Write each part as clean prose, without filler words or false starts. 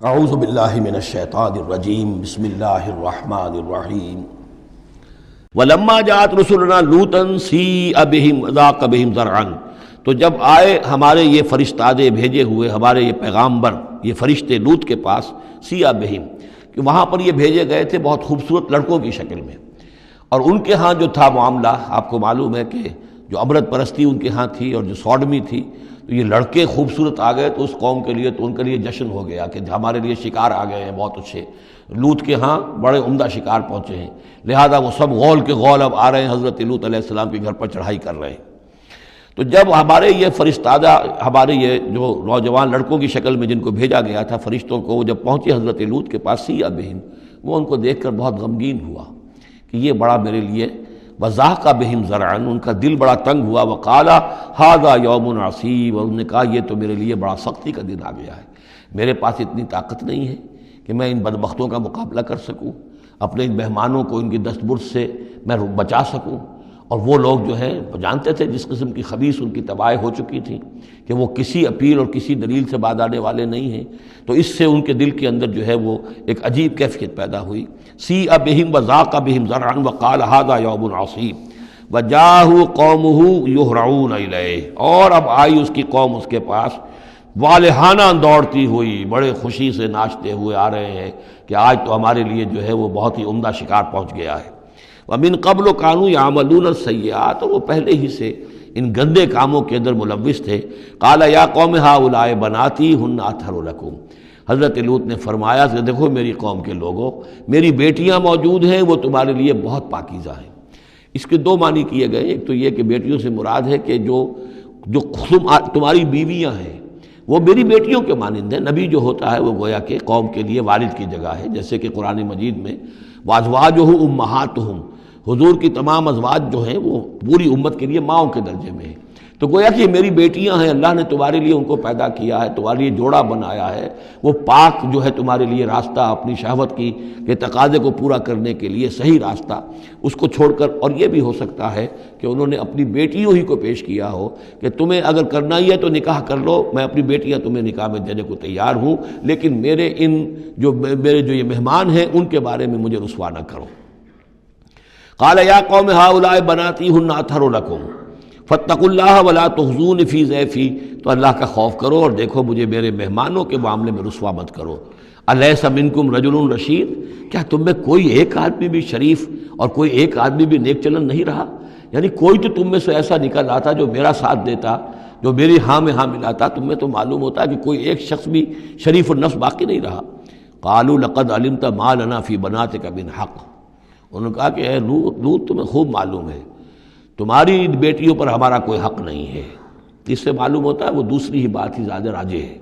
اعوذ باللہ من الشیطان الرجیم بسم اللہ الرحمن الرحیم ولما جاءت رسلنا لوطا سیء بہم وضاق بہم ذرعا، تو جب آئے ہمارے یہ فرشتادے بھیجے ہوئے، ہمارے یہ پیغامبر، یہ فرشتے لوط کے پاس، سیء بہم کہ وہاں پر یہ بھیجے گئے تھے بہت خوبصورت لڑکوں کی شکل میں، اور ان کے ہاں جو تھا معاملہ آپ کو معلوم ہے کہ جو عبرت پرستی ان کے ہاں تھی اور جو سوڈمی تھی، تو یہ لڑکے خوبصورت آ گئے تو اس قوم کے لیے، تو ان کے لیے جشن ہو گیا کہ ہمارے لیے شکار آ گئے ہیں بہت اچھے، لوط کے ہاں بڑے عمدہ شکار پہنچے ہیں، لہذا وہ سب غول کے غول اب آ رہے ہیں حضرت لوط علیہ السلام کے گھر پر چڑھائی کر رہے ہیں۔ تو جب ہمارے یہ فرشتادہ، ہمارے یہ جو نوجوان لڑکوں کی شکل میں جن کو بھیجا گیا تھا فرشتوں کو، وہ جب پہنچے حضرت لوط کے پاس، سیء بہم، وہ ان کو دیکھ کر بہت غمگین ہوا کہ یہ بڑا میرے لیے، وضاق بہم ذرعا، ان کا دل بڑا تنگ ہوا، وقال ھذا یوم عصیب، اور انہوں نے کہا یہ تو میرے لیے بڑا سختی کا دن آ گیا ہے، میرے پاس اتنی طاقت نہیں ہے کہ میں ان بدبختوں کا مقابلہ کر سکوں، اپنے ان مہمانوں کو ان کی دستبرد سے میں بچا سکوں، اور وہ لوگ جو ہیں جانتے تھے جس قسم کی خبیث ان کی تباہی ہو چکی تھی کہ وہ کسی اپیل اور کسی دلیل سے باز آنے والے نہیں ہیں، تو اس سے ان کے دل کے اندر جو ہے وہ ایک عجیب کیفیت پیدا ہوئی۔ سیء بہم وضاق بہم ذرعا وقال ھذا یوم عصیب وجاءہ قومہ یہرعون الیہ، اور اب آئی اس کی قوم اس کے پاس والہانہ دوڑتی ہوئی، بڑے خوشی سے ناچتے ہوئے آ رہے ہیں کہ آج تو ہمارے لیے جو ہے وہ بہت ہی عمدہ شکار پہنچ گیا ہے۔ وَمِن قَبْلُ كَانُوا يَعْمَلُونَ السَّيِّئَاتِ، اور وہ پہلے ہی سے ان گندے کاموں کے اندر ملوث تھے۔ قَالَ يَا قَوْمِ هَؤُلَاءِ بَنَاتِي هُنَّ أَطْهَرُ لَكُمْ، حضرت لوط نے فرمایا کہ دیکھو میری قوم کے لوگوں، میری بیٹیاں موجود ہیں، وہ تمہارے لیے بہت پاکیزہ ہیں۔ اس کے دو معنی کیے گئے، ایک تو یہ کہ بیٹیوں سے مراد ہے کہ جو تمہاری بیویاں ہیں وہ میری بیٹیوں کے مانند ہیں۔ نبی جو ہوتا ہے وہ گویا کہ قوم کے لیے والد کی جگہ ہے، جیسے کہ قرآن مجید میں وَأَزْوَاجُهُ أُمَّهَاتُهُمْ، حضور کی تمام ازواج جو ہیں وہ پوری امت کے لیے ماؤں کے درجے میں ہیں، تو گویا کہ یہ میری بیٹیاں ہیں، اللہ نے تمہارے لیے ان کو پیدا کیا ہے، تمہارے لیے جوڑا بنایا ہے، وہ پاک جو ہے تمہارے لیے راستہ اپنی شہوت کی کے تقاضے کو پورا کرنے کے لیے صحیح راستہ اس کو چھوڑ کر، اور یہ بھی ہو سکتا ہے کہ انہوں نے اپنی بیٹیوں ہی کو پیش کیا ہو کہ تمہیں اگر کرنا ہی ہے تو نکاح کر لو، میں اپنی بیٹیاں تمہیں نکاح میں دینے کو تیار ہوں، لیکن میرے جو یہ مہمان ہیں ان کے بارے میں مجھے رسوا نہ کرو۔ قال یا قوم هؤلاء بناتی هن اطہر لکم فاتقوا اللہ ولا تخزون فی ضیفی، تو اللہ کا خوف کرو اور دیکھو مجھے میرے مہمانوں کے معاملے میں رسوا مت کرو۔ الیس منکم رجل رشید، کیا تم میں کوئی ایک آدمی بھی شریف اور کوئی ایک آدمی بھی نیک چلن نہیں رہا؟ یعنی کوئی تو تم میں سے ایسا نکل آتا جو میرا ساتھ دیتا، جو میری ہاں میں ہاں ملاتا، تم میں تو معلوم ہوتا ہے کہ کوئی ایک شخص بھی شریف النفس باقی نہیں رہا۔ قالوا لقد علمت ما لنا فی بناتک من حق، انہوں نے کہا کہ اے لوط تمہیں خوب معلوم ہے تمہاری بیٹیوں پر ہمارا کوئی حق نہیں ہے، اس سے معلوم ہوتا ہے وہ دوسری ہی بات ہی زیادہ راجح ہے۔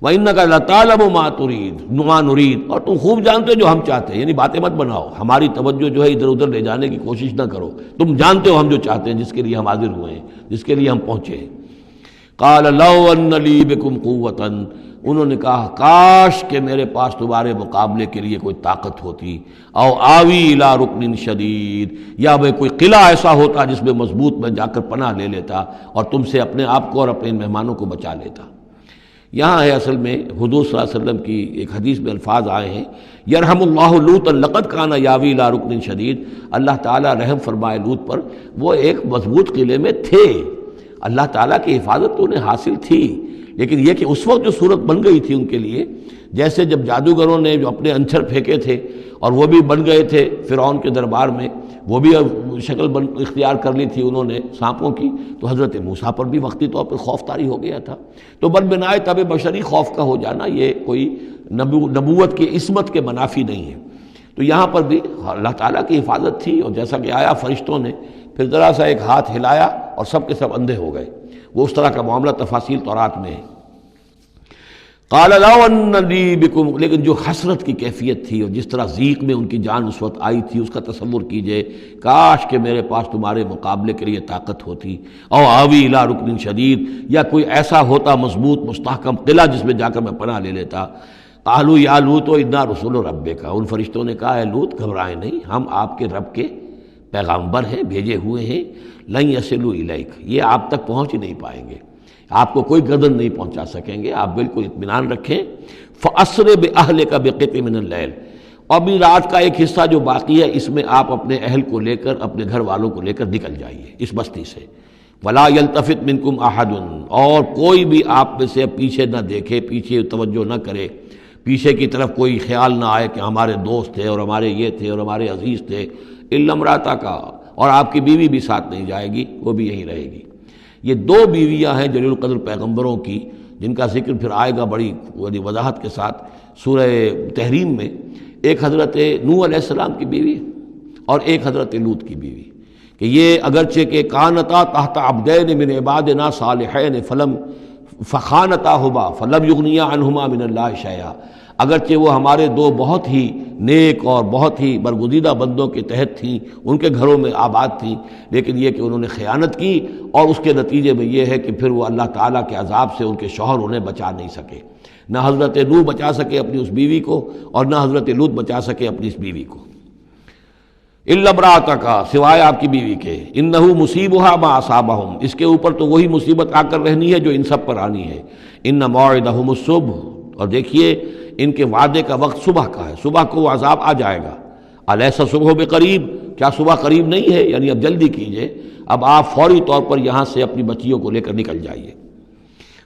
وَإِنَّكَ لَتَعْلَمُ مَا نُرِيدُ، اور تم خوب جانتے ہو جو ہم چاہتے ہیں، یعنی باتیں مت بناؤ، ہماری توجہ جو ہے ادھر ادھر لے جانے کی کوشش نہ کرو، تم جانتے ہو ہم جو چاہتے ہیں، جس کے لیے ہم حاضر ہوئے ہیں، جس کے لیے ہم پہنچے ہیں۔ قَالَ لَوْ أَنَّ لِي بِكُمْ قُوَّةً، انہوں نے کہا کاش کہ میرے پاس تمہارے مقابلے کے لیے کوئی طاقت ہوتی، او آوی الی رکن شدید، یا میں کوئی قلعہ ایسا ہوتا جس میں مضبوط میں جا کر پناہ لے لیتا اور تم سے اپنے آپ کو اور اپنے مہمانوں کو بچا لیتا۔ یہاں ہے اصل میں حضور صلی اللہ علیہ وسلم کی ایک حدیث میں الفاظ آئے ہیں، یرحم اللہ لوطا لقد کان یاوی الی رکن شدید، اللہ تعالیٰ رحم فرمائے لوط پر، وہ ایک مضبوط قلعے میں تھے، اللہ تعالیٰ کی حفاظت تو انہیں حاصل تھی، لیکن یہ کہ اس وقت جو صورت بن گئی تھی ان کے لیے، جیسے جب جادوگروں نے جو اپنے انچھر پھینکے تھے اور وہ بھی بن گئے تھے فرعون کے دربار میں، وہ بھی شکل اختیار کر لی تھی انہوں نے سانپوں کی، تو حضرت موسیٰ پر بھی وقتی طور پر خوف طاری ہو گیا تھا۔ تو بن بنائے طبع بشری خوف کا ہو جانا یہ کوئی نبوت کی عصمت کے منافی نہیں ہے۔ تو یہاں پر بھی اللہ تعالیٰ کی حفاظت تھی، اور جیسا کہ آیا فرشتوں نے پھر ذرا سا ایک ہاتھ ہلایا اور سب کے سب اندھے ہو گئے، وہ اس طرح کا معاملہ تفاصیل تورات میں ہے۔ قال لو ان لی بکم، لیکن جو حسرت کی کیفیت تھی اور جس طرح ضیق میں ان کی جان اس وقت آئی تھی، اس کا تصور کیجئے، کاش کہ میرے پاس تمہارے مقابلے کے لیے طاقت ہوتی، او آوی الی رکن شدید، یا کوئی ایسا ہوتا مضبوط مستحکم قلعہ جس میں جا کر میں پناہ لے لیتا۔ قالوا یا لوط انا رسول ربک، ان فرشتوں نے کہا اے لوط گھبرائیں نہیں، ہم آپ کے رب کے پیغامبر ہیں، بھیجے ہوئے ہیں، لن یصلوا الیک، یہ آپ تک پہنچ ہی نہیں پائیں گے، آپ کو کوئی گردن نہیں پہنچا سکیں گے، آپ بالکل اطمینان رکھیں۔ فَأَسْرِ بِأَهْلِكَ بِقِطْعٍ مِّنَ اللَّيْلِ، اور بھی رات کا ایک حصہ جو باقی ہے اس میں آپ اپنے اہل کو لے کر، اپنے گھر والوں کو لے کر نکل جائیے اس بستی سے۔ وَلَا يَلْتَفِتْ مِنْكُمْ أَحَدٌ، اور کوئی بھی آپ میں سے پیچھے نہ دیکھے، پیچھے توجہ نہ کرے، پیچھے کی طرف کوئی خیال نہ آئے کہ ہمارے دوست تھے اور ہمارے یہ تھے اور ہمارے عزیز تھے، إِلَّا امْرَأَتَكَ، اور آپ کی بیوی بھی ساتھ نہیں جائے گی، وہ بھی یہیں رہے گی۔ یہ دو بیویاں ہیں جلیل القدر پیغمبروں کی، جن کا ذکر پھر آئے گا بڑی وضاحت کے ساتھ سورہ تحریم میں۔ ایک حضرت نوح علیہ السلام کی بیوی اور ایک حضرت لوط کی بیوی، کہ یہ اگرچہ کہ کانتا تحت عبدین من عبادنا صالحین فخانتاہما فلم یغنیا عنہما من اللہ شیئا، اگرچہ وہ ہمارے دو بہت ہی نیک اور بہت ہی برگزیدہ بندوں کے تحت تھیں، ان کے گھروں میں آباد تھیں، لیکن یہ کہ انہوں نے خیانت کی، اور اس کے نتیجے میں یہ ہے کہ پھر وہ اللہ تعالیٰ کے عذاب سے ان کے شوہر انہیں بچا نہیں سکے۔ نہ حضرت نوح بچا سکے اپنی اس بیوی کو، اور نہ حضرت لوط بچا سکے اپنی اس بیوی کو۔ الا امرأتک، سوائے آپ کی بیوی کے، انہ مصیبھا ما اصابہم، اس کے اوپر تو وہی مصیبت آ کر رہنی ہے جو ان سب پر آنی ہے۔ ان موعدہم الصبح، اور دیکھیے ان کے وعدے کا وقت صبح کا ہے، صبح کو وہ عذاب آ جائے گا۔ الیس صبح بقریب، کیا صبح قریب نہیں ہے؟ یعنی اب جلدی کیجئے، اب آپ فوری طور پر یہاں سے اپنی بچیوں کو لے کر نکل جائیے۔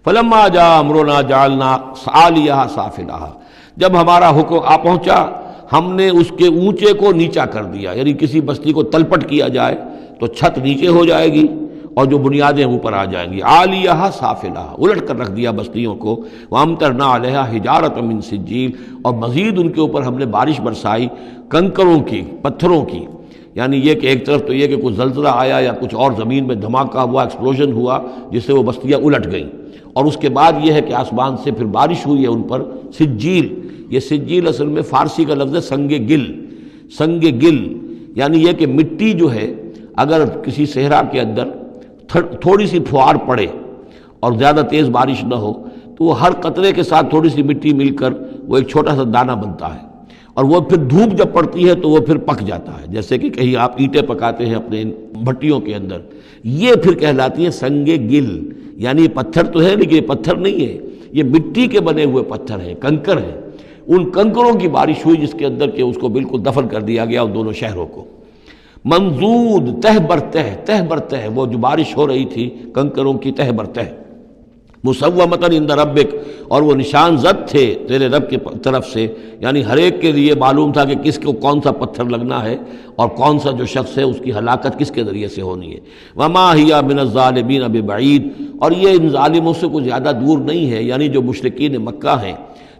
فلما جاء امرنا جعلنا عالیہا سافلہا، جب ہمارا حکم آ پہنچا ہم نے اس کے اونچے کو نیچا کر دیا، یعنی کسی بستی کو تلپٹ کیا جائے تو چھت نیچے ہو جائے گی اور جو بنیادیں اوپر آ جائیں گی۔ عالیہا سافلہا، الٹ کر رکھ دیا بستیوں کو۔ وامطرنا علیہا حجارۃ من سجیل، اور مزید ان کے اوپر ہم نے بارش برسائی کنکروں کی، پتھروں کی، یعنی یہ کہ ایک طرف تو یہ کہ کچھ زلزلہ آیا یا کچھ اور زمین میں دھماکہ ہوا، ایکسپلوژن ہوا جس سے وہ بستیاں الٹ گئیں، اور اس کے بعد یہ ہے کہ آسمان سے پھر بارش ہوئی ہے ان پر سجیل۔ یہ سجیل اصل میں فارسی کا لفظ ہے سنگ گل، سنگ گل یعنی یہ کہ مٹی جو ہے اگر کسی صحرا کے اندر تھوڑی سی پھوار پڑے اور زیادہ تیز بارش نہ ہو تو وہ ہر قطرے کے ساتھ تھوڑی سی مٹی مل کر وہ ایک چھوٹا سا دانہ بنتا ہے، اور وہ پھر دھوپ جب پڑتی ہے تو وہ پھر پک جاتا ہے، جیسے کہ کہیں آپ اینٹیں پکاتے ہیں اپنے بھٹیوں کے اندر، یہ پھر کہلاتی ہے سنگ گل۔ یعنی یہ پتھر تو ہے لیکن یہ پتھر نہیں ہے، یہ مٹی کے بنے ہوئے پتھر ہیں، کنکر ہیں۔ ان کنکروں کی بارش ہوئی جس کے اندر کہ اس کو بالکل دفن کر دیا گیا، ان دونوں شہروں کو۔ منضود، تہ بر تہ، تہ بر تہ، وہ جو بارش ہو رہی تھی کنکروں کی تہ بر تہ۔ مسومۃ عند ربک، اور وہ نشان زد تھے تیرے رب کی طرف سے، یعنی ہر ایک کے لیے معلوم تھا کہ کس کو کون سا پتھر لگنا ہے اور کون سا جو شخص ہے اس کی ہلاکت کس کے ذریعے سے ہونی ہے۔ وما ہی من الظالمین ببعید، اور یہ ان ظالموں سے کچھ زیادہ دور نہیں ہے، یعنی جو مشرکین مکہ ہیں،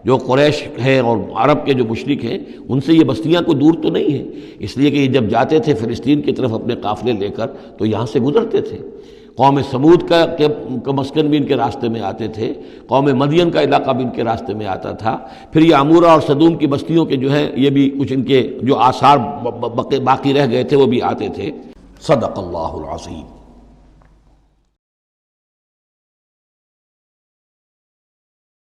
جو قریش ہیں اور عرب کے جو مشرک ہیں، ان سے یہ بستیاں کوئی دور تو نہیں ہیں، اس لیے کہ یہ جب جاتے تھے فلسطین کی طرف اپنے قافلے لے کر تو یہاں سے گزرتے تھے۔ قوم سمود کا مسکن بھی ان کے راستے میں آتے تھے، قوم مدین کا علاقہ بھی ان کے راستے میں آتا تھا، پھر یہ عمورہ اور صدوم کی بستیوں کے جو ہے یہ بھی کچھ ان کے جو آثار باقی رہ گئے تھے وہ بھی آتے تھے۔ صدق اللہ العظیم۔